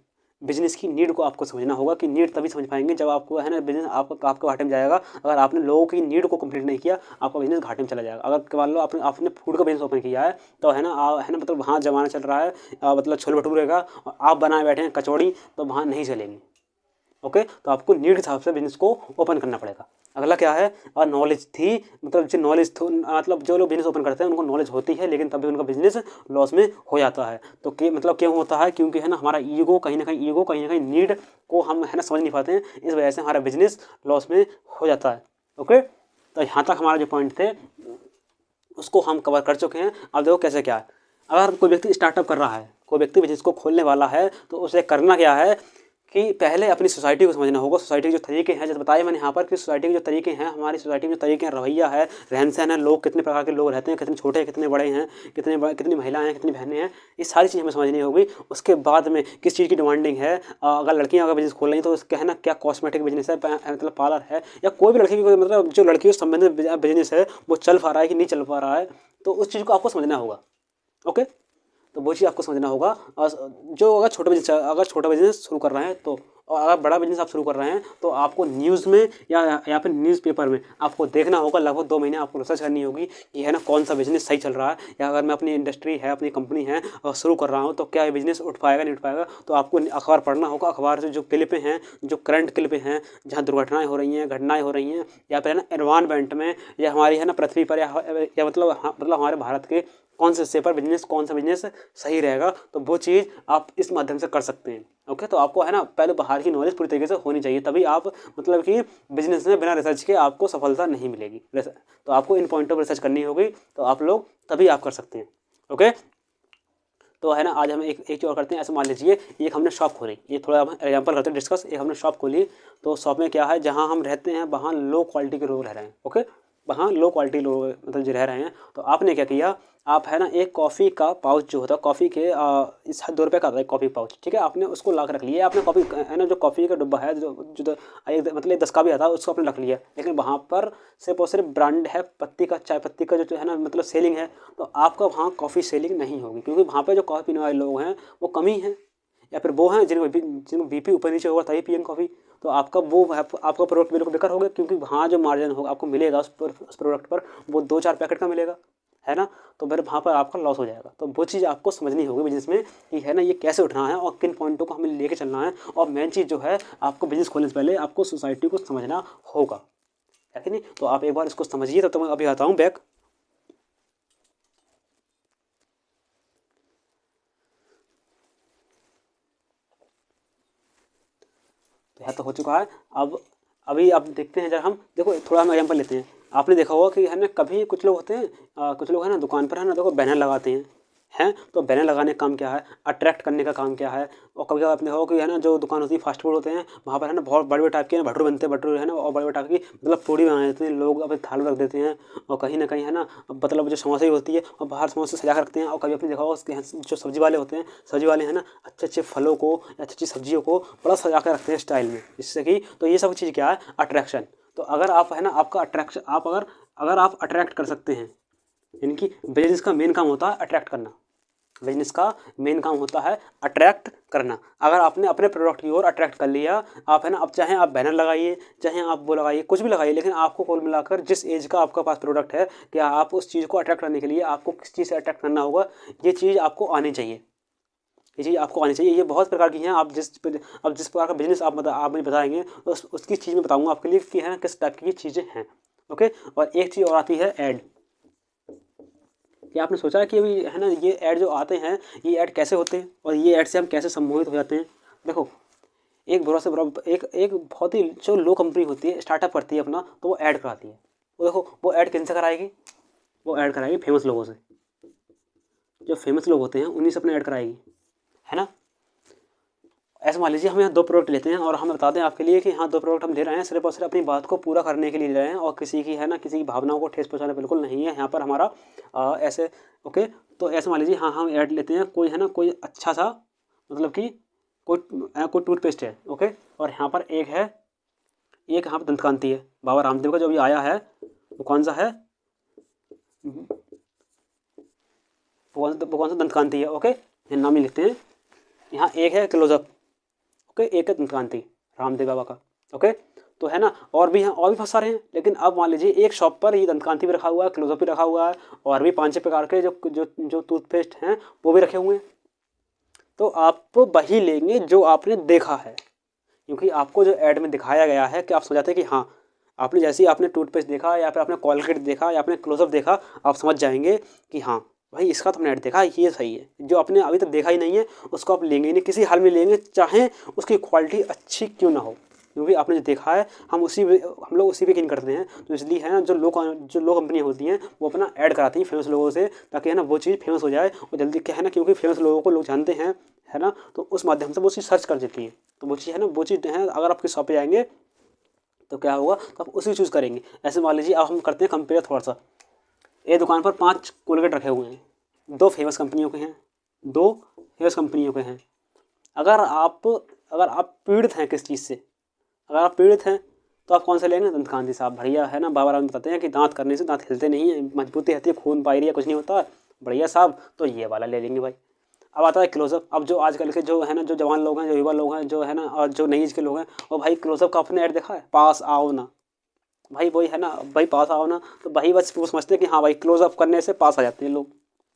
बिजनेस की नीड को आपको समझना होगा कि नीड तभी समझ पाएंगे जब आपको है ना बिजनेस आपका घाटे में जाएगा। अगर आपने लोगों की नीड को कंप्लीट नहीं किया, आपका बिजनेस घाटे में चला जाएगा। अगर मान लो आपने फूड का बिजनेस ओपन किया है तो है ना मतलब वहाँ जमाना चल रहा है मतलब छोले भटूरे का, और आप बनाए बैठे हैं कचौड़ी, तो वहाँ नहीं चलेंगी। ओके, तो आपको नीड के हिसाब से बिजनेस को ओपन करना पड़ेगा। अगला क्या है, नॉलेज थी, मतलब जो नॉलेज मतलब जो लोग बिजनेस ओपन करते हैं उनको नॉलेज होती है लेकिन तभी उनका बिजनेस लॉस में हो जाता है। तो मतलब क्यों होता है, क्योंकि है ना हमारा ईगो कहीं ना कहीं नीड को हम है ना समझ नहीं पाते हैं, इस वजह से हमारा बिजनेस लॉस में हो जाता है। ओके, तो यहाँ तक हमारा जो पॉइंट थे उसको हम कवर कर चुके हैं। अब देखो कैसे क्या है, अगर कोई व्यक्ति स्टार्टअप कर रहा है, कोई व्यक्ति बिजनेस को खोलने वाला है, तो उसे करना क्या है कि पहले अपनी सोसाइटी को समझना होगा। सोसाइटी के जो तरीके हैं, जैसे बताया मैंने यहाँ पर कि सोसाइटी के जो तरीके हैं, हमारी सोसाइटी में जो तरीके हैं, रवैया है, रहन सहन है, लोग कितने प्रकार के लोग रहते हैं, कितने छोटे हैं, कितने बड़े हैं, कितनी महिलाएं हैं, कितनी बहनें हैं, ये सारी चीज़ हमें समझनी होगी। उसके बाद में किस चीज़ की डिमांडिंग है, अगर लड़कियाँ अगर बिजनेस खोल रही हैं तो उसका है ना क्या कॉस्मेटिक बिजनेस है, मतलब पार्लर है, या कोई भी लड़की की मतलब जो लड़कियों से संबंधित बिजनेस है वो चल पा रहा है कि नहीं चल पा रहा है, तो उस चीज़ को आपको समझना होगा। ओके, तो वो चीज़ आपको समझना होगा। जो अगर छोटा बिजनेस शुरू कर रहे हैं तो, और अगर बड़ा बिजनेस आप शुरू कर रहे हैं तो आपको न्यूज़ में या फिर न्यूज़पेपर में आपको देखना होगा। लगभग 2 महीने आपको रिसर्च करनी होगी कि है ना कौन सा बिजनेस सही चल रहा है, या अगर मैं अपनी इंडस्ट्री है, अपनी कंपनी है और शुरू कर रहा हूँ तो क्या ये बिजनेस उठ पाएगा नहीं उठ पाएगा। तो आपको अखबार पढ़ना होगा। अखबार से जो क्लिपें हैं, जो करंट क्लिपें हैं, जहाँ दुर्घटनाएँ हो रही हैं, घटनाएँ हो रही हैं, या फिर है ना एनवायरनमेंट में, या हमारी है ना पृथ्वी पर, या मतलब हमारे भारत के कौन से हिस्से पर कौन सा बिजनेस सही रहेगा, तो वो चीज़ आप इस माध्यम से कर सकते हैं। ओके, तो आपको है ना पहले बाहर की नॉलेज पूरी तरीके से होनी चाहिए, तभी आप मतलब कि बिजनेस में बिना रिसर्च के आपको सफलता नहीं मिलेगी। तो आपको इन पॉइंटों पर रिसर्च करनी होगी, तो आप लोग तभी आप कर सकते हैं। ओके, तो है ना आज हम एक चीज़ और करते हैं। ऐसे मान लीजिए एक हमने शॉप खोली, ये थोड़ा हम एग्जांपल करते हैं डिस्कस। एक हमने शॉप खोली, तो शॉप में क्या है, जहाँ हम रहते हैं वहाँ लो क्वालिटी के लोग रह रहे हैं। ओके, वहाँ लो क्वालिटी लोग मतलब जो रह रहे हैं, तो आपने क्या किया, आप है ना एक कॉफ़ी का पाउच जो होता है, कॉफ़ी के इस 2 रुपये का आता है कॉफ़ी पाउच, ठीक है, आपने उसको ला कर रख लिया। आपने कॉफ़ी है ना जो कॉफ़ी का डिब्बा है, मतलब 10 का भी आता है, उसको आपने रख लिया। लेकिन वहाँ पर सिर्फ और सिर्फ ब्रांड है पत्ती का, चाय पत्ती का जो है ना मतलब सेलिंग है, तो आपका वहाँ कॉफ़ी सेलिंग नहीं होगी, क्योंकि वहाँ पर जो कॉफ़ी पीने वाले लोग हैं वो कम ही हैं, या फिर वो हैं जिनको बीपी ऊपर नीचे होगा तभी पिएंगे कॉफ़ी। तो आपका आपका प्रोडक्ट बिल्कुल बेकार हो गया, क्योंकि वहाँ जो मार्जिन होगा आपको मिलेगा उस प्रोडक्ट पर वो 2-4 पैकेट का मिलेगा, है ना, तो फिर वहाँ पर आपका लॉस हो जाएगा। तो वो चीज़ आपको समझनी होगी बिजनेस में कि है ना ये कैसे उठना है और किन पॉइंटों को हमें लेके चलना है। और मेन चीज़ जो है, आपको बिजनेस खोलने से पहले आपको सोसाइटी को समझना होगा, है कि नहीं। तो आप एक बार इसको समझिए, तब तो मैं अभी आता हूँ बैक। तो यह तो हो चुका है। अब अभी आप देखते हैं, जब हम देखो थोड़ा हम एग्जाम्पल लेते हैं। आपने देखा होगा कि है ना कभी कुछ लोग होते हैं, कुछ लोग है ना दुकान पर है ना देखो बैनर लगाते हैं। तो बैनर लगाने का काम क्या है, अट्रैक्ट करने का काम क्या है। और कभी कभी आपने देखा होगा कि है ना जो दुकान होती है फास्ट फूड होते हैं, वहाँ पर है ना बहुत बड़े बड़े टाइप के भटूरे बनते हैं, भटूरे है ना, और बड़े बड़े टाइप की मतलब पूड़ी बना देते हैं, लोग अपने थाल में रख देते हैं। और कहीं ना कहीं है ना मतलब जो समोसे होती है और बाहर समोसे सजा कर रखते हैं। और कभी आपने देखा होगा उसके यहाँ जो सब्जी वाले होते हैं, सब्जी वाले हैं ना अच्छे अच्छे फलों को, अच्छी अच्छी सब्जियों को बड़ा सजा कर रखते हैं स्टाइल में, जिससे कि तो ये सब चीज़ क्या है, अट्रैक्शन। तो अगर आप है ना आपका अट्रैक्शन, आप अगर आप अट्रैक्ट कर सकते हैं, यानी कि बिजनेस का मेन काम होता है अट्रैक्ट करना। बिजनेस का मेन काम होता है अट्रैक्ट करना। अगर आपने अपने प्रोडक्ट की ओर अट्रैक्ट कर लिया, आप है ना अब चाहे आप बैनर लगाइए, चाहे आप वो लगाइए, कुछ भी लगाइए, लेकिन आपको कुल मिलाकर जिस एज का आपका पास प्रोडक्ट है, क्या आप उस चीज़ को अट्रैक्ट करने के लिए आपको किस चीज़ से अट्रैक्ट करना होगा, ये चीज़ आपको आनी चाहिए। ये चीज़ आपको आनी चाहिए। ये बहुत प्रकार की हैं। आप जिस प्रकार का बिजनेस आप मुझे बताएंगे तो उसकी चीज़ मैं बताऊँगा आपके लिए कि है ना किस टाइप की चीज़ें हैं। ओके, और एक चीज़ और आती है ऐड। क्या आपने सोचा है कि अभी है ना ये ऐड जो आते हैं, ये ऐड कैसे होते हैं और ये ऐड से हम कैसे सम्मोहित हो जाते हैं। देखो, एक बुरा से बुरा एक बहुत ही जो लो कंपनी होती है, स्टार्टअप करती है अपना, तो वो ऐड कराती है। वो देखो वो ऐड किन से कराएगी, वो ऐड कराएगी फेमस लोगों से। जो फेमस लोग होते हैं उन्हीं से अपने ऐड कराएगी, है ना। ऐसे मान लीजिए हम यहाँ 2 प्रोडक्ट लेते हैं और हम बता दें आपके लिए कि हाँ 2 प्रोडक्ट हम ले रहे हैं सिर्फ और सिर्फ अपनी बात को पूरा करने के लिए ले रहे हैं, और किसी की है ना किसी की भावनाओं को ठेस पहुँचाना बिल्कुल नहीं है यहाँ पर हमारा ऐसे। ओके, तो ऐसे मान लीजिए हाँ हम ऐड लेते हैं, कोई है ना कोई अच्छा सा मतलब कि कोई टूथपेस्ट है। ओके, और यहाँ पर एक यहाँ पर दंतकांति है, बाबा रामदेव का जो अभी आया है, वो कौन सा है, वो कौन सा दंतकांति है। ओके, नाम ही लिखते हैं। यहाँ एक है क्लोजअप, ओके, एक है दंतकांति रामदेव बाबा का। ओके, तो है ना, और भी हैं, और भी बहुत सारे हैं, लेकिन अब मान लीजिए एक शॉप पर ये दंतकांति भी रखा हुआ है, क्लोजअप भी रखा हुआ है, और भी 5-6 प्रकार के जो जो जो टूथपेस्ट हैं वो भी रखे हुए हैं। तो आप वही लेंगे जो आपने देखा है, क्योंकि आपको जो ऐड में दिखाया गया है कि आप समझ जाते हैं कि हाँ, आपने जैसे ही आपने टूथपेस्ट देखा या फिर आपने कोलगेट देखा या आपने क्लोजअप देखा, आप समझ जाएंगे कि हाँ भाई इसका तो हमने ऐड देखा, ये सही है। जो आपने अभी तक देखा ही नहीं है उसको आप लेंगे ही नहीं, किसी हाल में लेंगे, चाहे उसकी क्वालिटी अच्छी क्यों ना हो, क्योंकि आपने जो देखा है हम लोग उसी पे यकीन करते हैं। तो इसलिए है ना, जो लो कंपनियाँ होती हैं वो अपना ऐड कराती हैं फेमस लोगों से, ताकि है ना वो चीज़ फेमस हो जाए और जल्दी, क्या है ना, क्योंकि फेमस लोगों को लोग जानते हैं, है ना, तो उस माध्यम से वो चीज़ सर्च कर देती है। तो वो चीज़ है ना, वो चीज़ है, अगर आपकी शॉप पे जाएंगे तो क्या होगा, तो आप उसी चूज़ करेंगे। ऐसे मान लीजिए अब हम करते हैं कंपेयर थोड़ा सा। ये दुकान पर 5 कोलगेट रखे हुए हैं, 2 फेमस कंपनियों के हैं, 2 फेमस कंपनियों के हैं। अगर आप पीड़ित हैं किस चीज़ से, अगर आप पीड़ित हैं तो आप कौन सा लेंगे? दंतकांति साहब, बढ़िया है ना। बाबा राम बताते हैं कि दांत करने से दांत हिलते नहीं है, मजबूती रहती है, खून पायरिया कुछ नहीं होता, बढ़िया साहब, तो ये वाला ले लेंगे भाई। अब आता है क्लोजअप। अब जो आजकल के जो है ना, जो जवान लोग हैं, जो युवा लोग हैं, जो है ना, और जो नई एज के लोग हैं, और भाई क्लोजअप का आपने ऐड देखा है, पास आओ ना भाई, वही है ना भाई, पास आओ ना, तो भाई बस वो समझते हैं कि हाँ भाई क्लोजअप करने से पास आ जाते हैं लोग,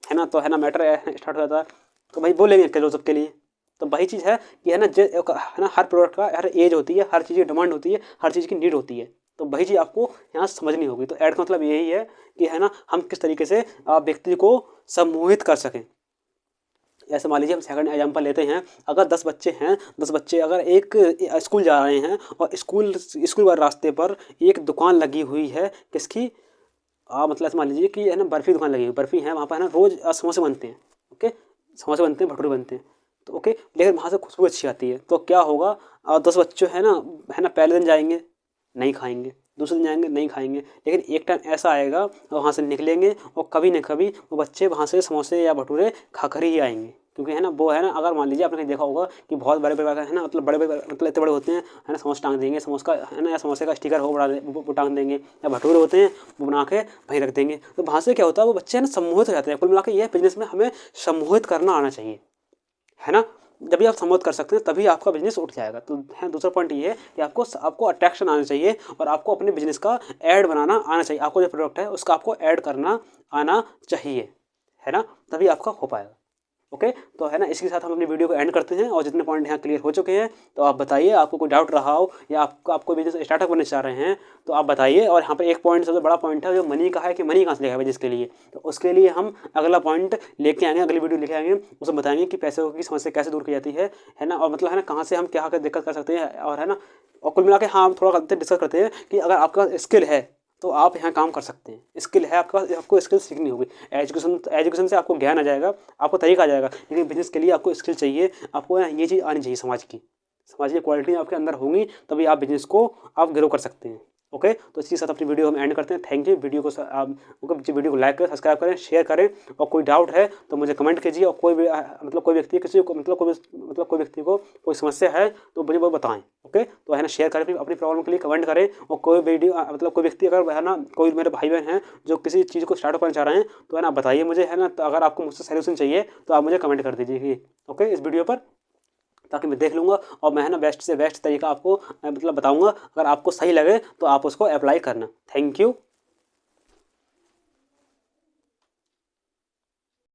है ना, तो है ना मैटर स्टार्ट हो जाता है, तो भाई बोलेंगे क्लोजअप के लिए। तो वही चीज़ है कि है ना, है ना, हर प्रोडक्ट का हर एज होती है, हर चीज़ की डिमांड होती है, हर चीज़ की नीड होती है, तो वही चीज़ आपको यहाँ समझनी होगी। तो ऐड का मतलब यही है कि है ना, हम किस तरीके से व्यक्ति को सम्मोहित कर सकें। ऐसे मान लीजिए हम सेकंड एग्जाम्पल लेते हैं, अगर 10 बच्चे हैं, 10 बच्चे अगर एक स्कूल जा रहे हैं और स्कूल वाले रास्ते पर एक दुकान लगी हुई है, किसकी, मतलब ऐसे मान लीजिए कि है ना बर्फ़ी दुकान लगी हुई, बर्फ़ी है वहाँ पर, है ना, रोज़ समोसे बनते हैं, ओके, समोसे बनते हैं, भटूरे बनते हैं, तो ओके, लेकिन वहाँ से खुशबू अच्छी आती है, तो क्या होगा, 10 बच्चे हैं ना, पहले दिन जाएंगे नहीं खाएंगे, दूसरे दिन जाएंगे नहीं खाएंगे, लेकिन एक टाइम ऐसा आएगा वहाँ से निकलेंगे और कभी न कभी वो बच्चे वहाँ से समोसे या भटूरे खाकर ही आएंगे, क्योंकि है ना वो है ना, अगर मान लीजिए आपने कहीं देखा होगा कि बहुत बड़े बड़े है ना, मतलब बड़े बड़े, मतलब इतने बड़े होते हैं, है ना, समोसे टांग देंगे, समोसे का है ना, या समोसे का स्टिकर हो बड़ा वो टांग देंगे, या भटूरे होते हैं वो बना के वहीं रख देंगे, तो वहाँ से क्या होता है, वो बच्चे है ना सम्मोहित हो जाते हैं। कुल मिला के ये बिजनेस में हमें सम्मोहित करना आना चाहिए, है ना, जब भी आप सम्मोहित कर सकते हैं तभी आपका बिजनेस उठ जाएगा। तो है दूसरा पॉइंट ये है कि आपको अट्रैक्शन आना चाहिए और आपको अपने बिजनेस का ऐड बनाना आना चाहिए, आपको जो प्रोडक्ट है उसका आपको ऐड करना आना चाहिए, है ना, तभी आपका हो पाएगा। ओके, तो है ना, इसके साथ हम अपनी वीडियो को एंड करते हैं, और जितने पॉइंट यहाँ क्लियर हो चुके हैं, तो आप बताइए, आपको कोई डाउट रहा हो या आपको बिजनेस स्टार्टअप करना चाह रहे हैं तो आप बताइए। और यहाँ पर एक पॉइंट सबसे बड़ा पॉइंट है जो मनी का है, कि मनी कहाँ से लेगा बिजनेस के लिए, तो उसके लिए हम अगला पॉइंट लेके आएंगे, अगली वीडियो लेके आएंगे, उसमें बताएंगे कि पैसे की समस्या कैसे दूर की जाती है ना, और मतलब है ना कहाँ से हम क्या दिक्कत कर सकते हैं, और है ना, और कुल मिला के हाँ थोड़ा डिस्कस करते हैं कि अगर आपका स्किल है तो आप यहाँ काम कर सकते हैं। स्किल है आपका, आपको स्किल सीखनी होगी। एजुकेशन से आपको ज्ञान आ जाएगा, आपको तरीका आ जाएगा, लेकिन बिजनेस के लिए आपको स्किल चाहिए, आपको ये चीज़ आनी चाहिए, समाज की क्वालिटी आपके अंदर होंगी तभी आप बिजनेस को आप ग्रो कर सकते हैं। ओके, तो इसके साथ अपनी वीडियो हम एंड करते हैं। Thank you. वीडियो को लाइक करें, सब्सक्राइब करें, शेयर करें, और कोई डाउट है तो मुझे कमेंट कीजिए, और कोई भी कोई व्यक्ति किसी को कोई व्यक्ति को कोई समस्या है तो मुझे वो बताएं। ओके, तो है ना, शेयर करें अपनी प्रॉब्लम के लिए, कमेंट करें, और कोई वीडियो कोई व्यक्ति अगर है ना, कोई मेरे भाई बहन हैं जो किसी चीज़ को स्टार्टअप करना चाह रहे हैं तो है ना बताइए मुझे, है ना, तो अगर आपको मुझसे सोल्यूशन चाहिए तो आप मुझे कमेंट कर दीजिए, ओके, इस वीडियो पर, ताकि मैं देख लूँगा और मैं है ना बेस्ट से बेस्ट तरीका आपको बताऊँगा। अगर आपको सही लगे तो आप उसको अप्लाई करना। Thank you.